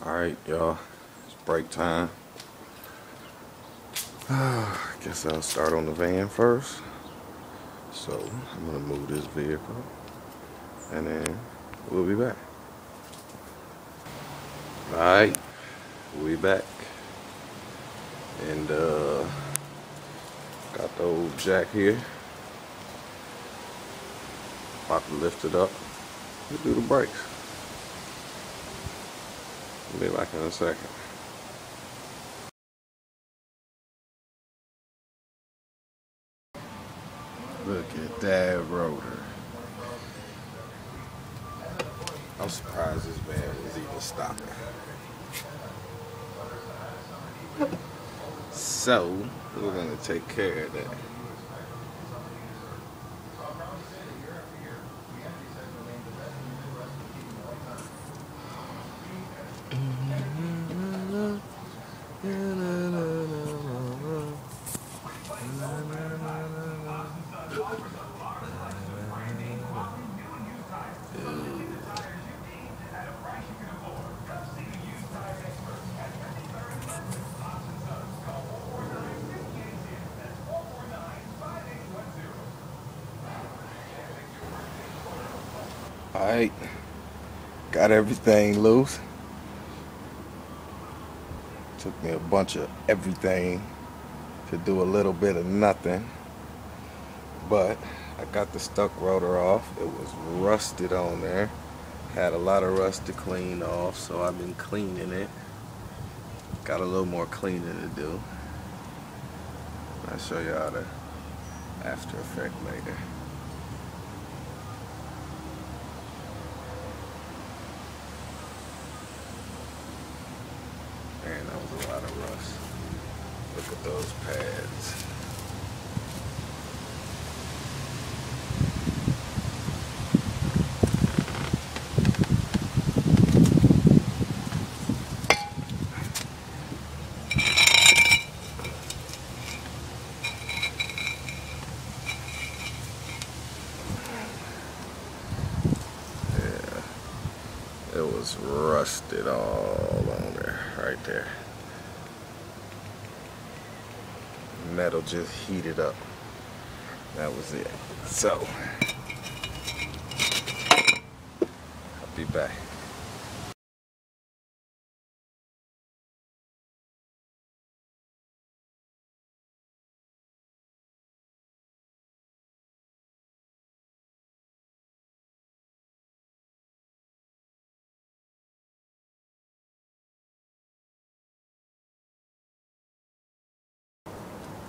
Alright, y'all, it's break time. I guess I'll start on the van first. So, I'm gonna move this vehicle and then we'll be back. Alright, we back. And got the old jack here. About to lift it up. We'll do the brakes. I'll be back in a second. Look at that rotor. I'm surprised this van was even stopping. So, we're gonna take care of that. Alright, got everything loose. Took me a bunch of everything to do a little bit of nothing. But I got the stuck rotor off. It was rusted on there. Had a lot of rust to clean off, so I've been cleaning it. Got a little more cleaning to do. I'll show y'all the after effect later. Man, that was a lot of rust. Look at those pads. It was rusted all on there, right there. Metal just heated up. That was it. So, I'll be back.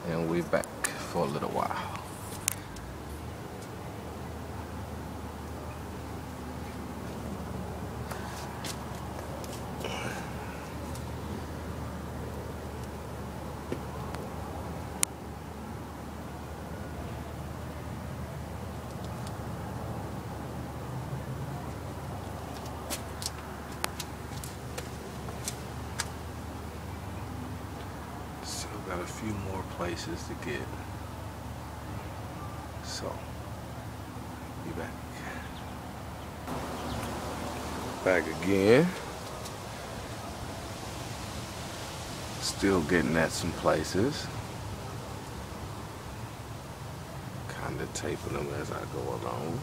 And we back for a little while. Got a few more places to get. So, be back. Back again. Still getting at some places. Kind of taping them as I go along.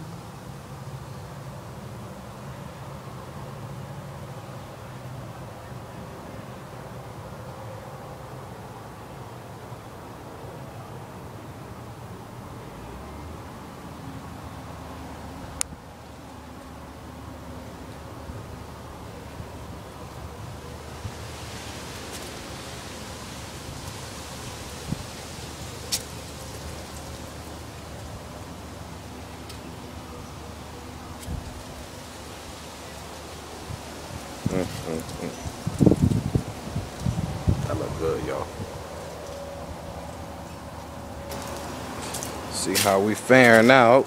That look good, y'all. See how we faring out.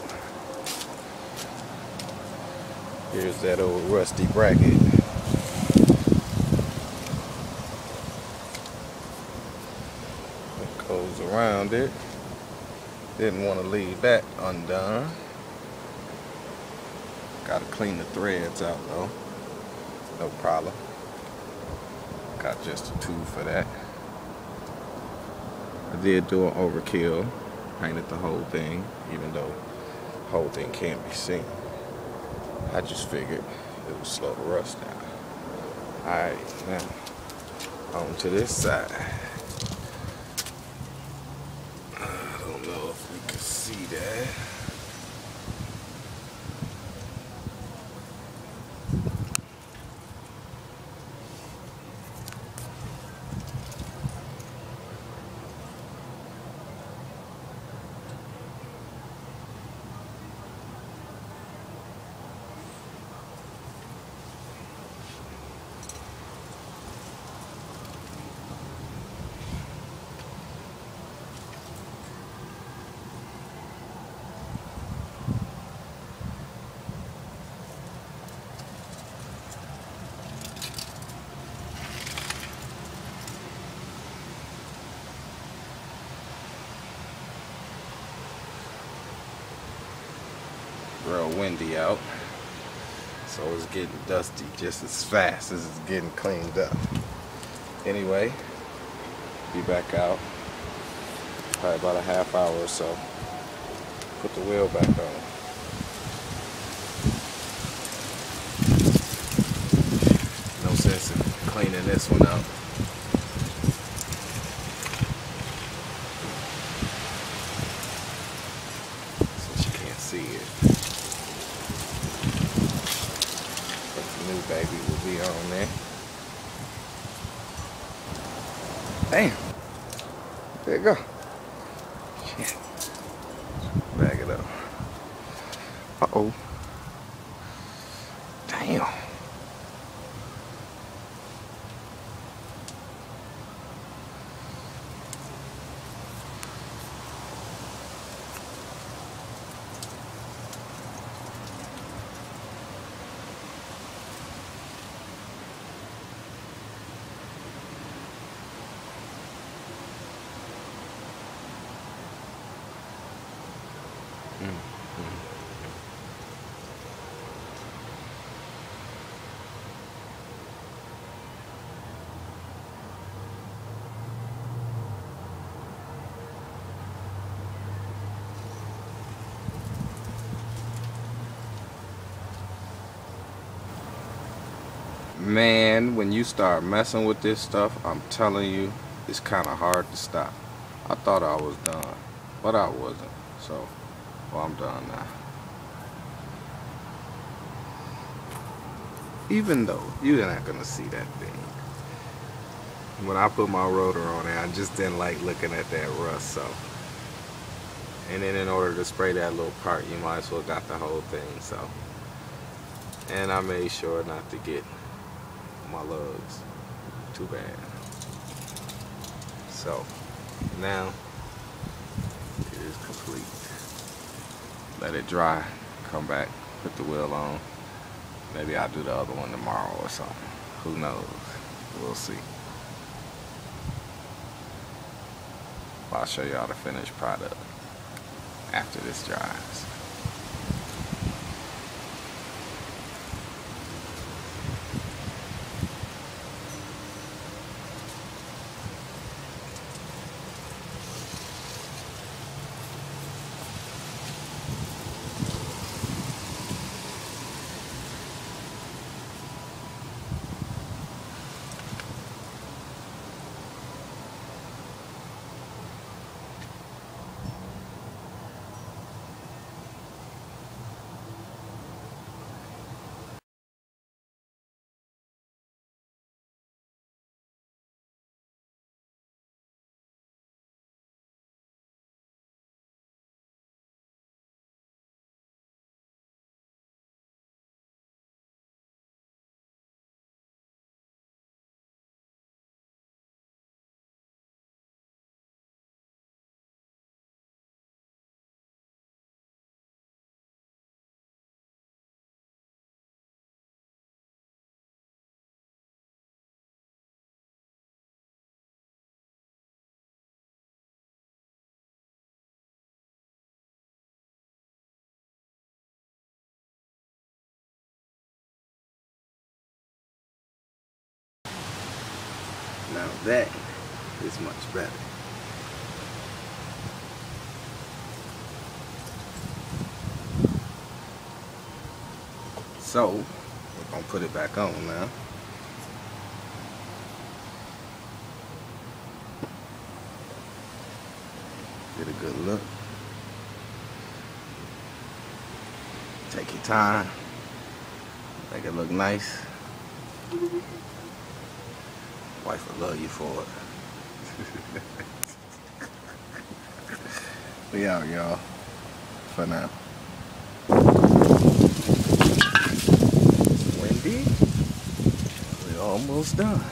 Here's that old rusty bracket. It goes around it. Didn't want to leave that undone. Gotta clean the threads out though. No problem. Got just a tool for that. I did do an overkill. Painted the whole thing, even though the whole thing can't be seen. I just figured it would slow the rust down. Alright, now on to this side. I don't know if we can see that. Real windy out, so it's getting dusty just as fast as it's getting cleaned up. Anyway, be back out probably about a half hour or so. Put the wheel back on. No sense in cleaning this one up. Since you can't see it. New baby will be on there. Damn. There you go. Shit. Bag it up. Uh-oh. Damn. Man, when you start messing with this stuff, I'm telling you, it's kind of hard to stop. I thought I was done, but I wasn't. So, well, I'm done now. Even though you're not gonna see that thing. When I put my rotor on there, I just didn't like looking at that rust. So, and then in order to spray that little part, you might as well got the whole thing. So, and I made sure not to get my lugs too bad. So now it is complete. Let it dry, come back, put the wheel on. Maybe I'll do the other one tomorrow or something. Who knows? We'll see. I'll show y'all the finished product after this dries. Now that is much better. So, we're gonna put it back on now. Get a good look. Take your time. Make it look nice. Wife will love you for it. We out, y'all. For now. Windy. We're almost done.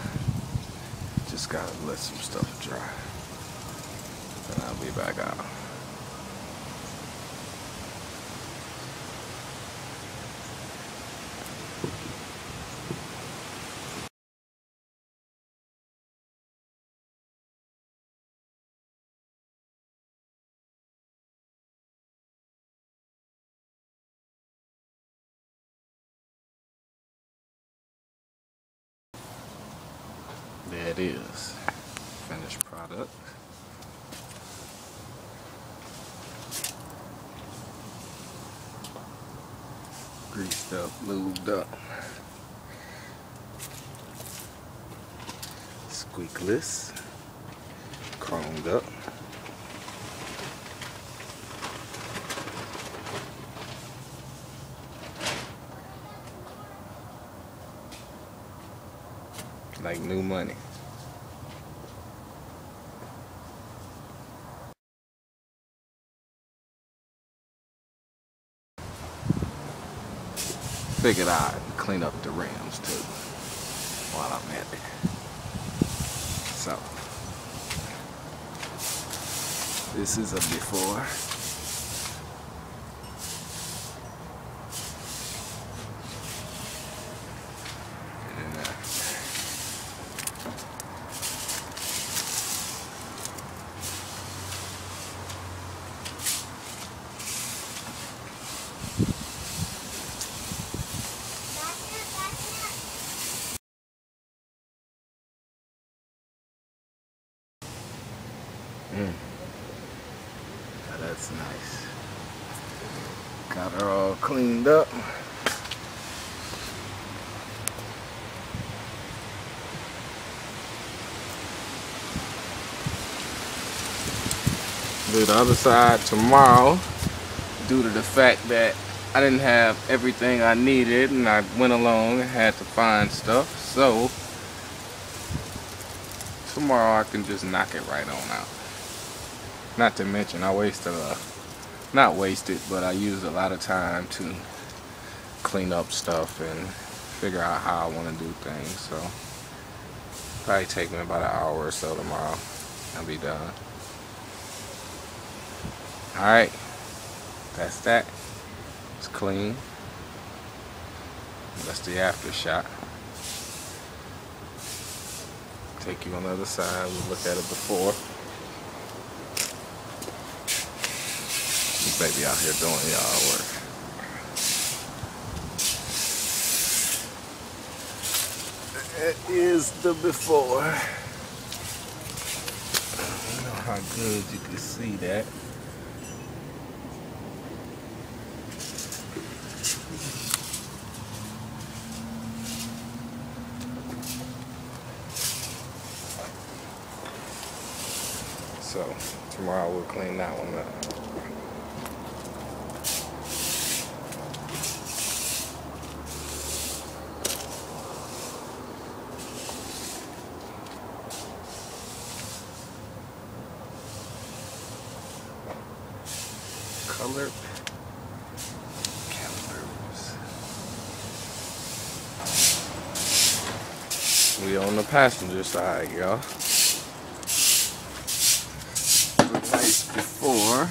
Just gotta let some stuff dry. And I'll be back out. There it is. Finished product. Greased up, lubed up. Squeakless. Chromed up. Like new money. Figured I'd clean up the rims too while I'm at it. So, this is a before. And then now that's nice. Got her all cleaned up. Do the other side tomorrow due to the fact that I didn't have everything I needed and I went along and had to find stuff. So tomorrow I can just knock it right on out. Not to mention I wasted not wasted, but I used a lot of time to clean up stuff and figure out how I want to do things. So probably take me about an hour or so tomorrow. I'll be done. Alright, that's that. It's clean. That's the after shot. Take you on the other side, we'll look at it before. This baby out here doing y'all work. That is the before. I don't know how good you can see that. So tomorrow we'll clean that one up. Colored calipers. We on the passenger side, y'all. Nice before.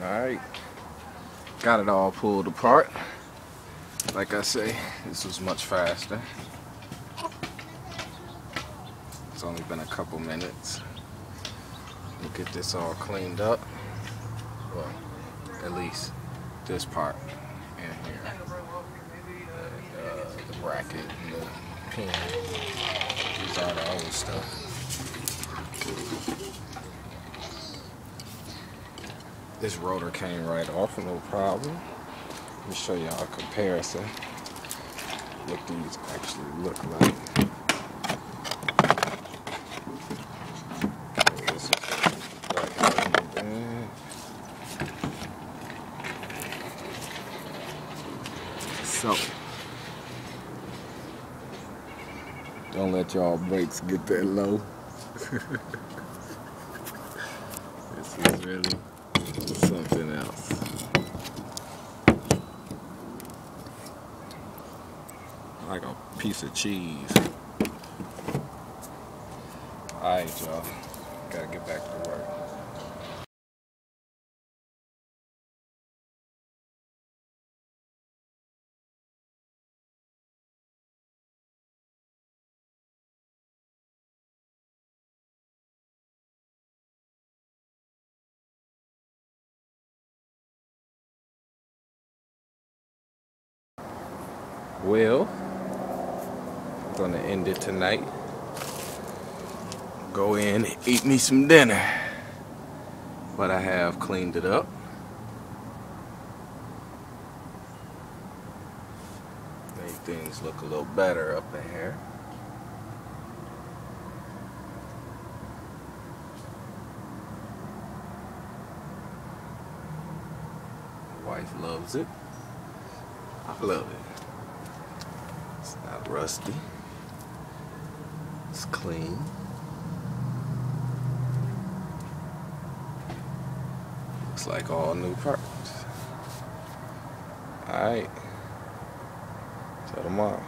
Alright, got it all pulled apart. Like I say, this was much faster. It's only been a couple minutes. We'll get this all cleaned up. Well, at least this part in here. The bracket and the pin. These are the old stuff. This rotor came right off, no problem. Let me show y'all a comparison. What these actually look like. This is so, don't let y'all brakes get that low. This is really something else. Like a piece of cheese. Alright, y'all. Gotta get back to work. Well, I'm gonna end it tonight. Go in and eat me some dinner. But I have cleaned it up. Made things look a little better up in here. My wife loves it. I love it. It's not rusty. It's clean. Looks like all new parts. Alright. Till tomorrow.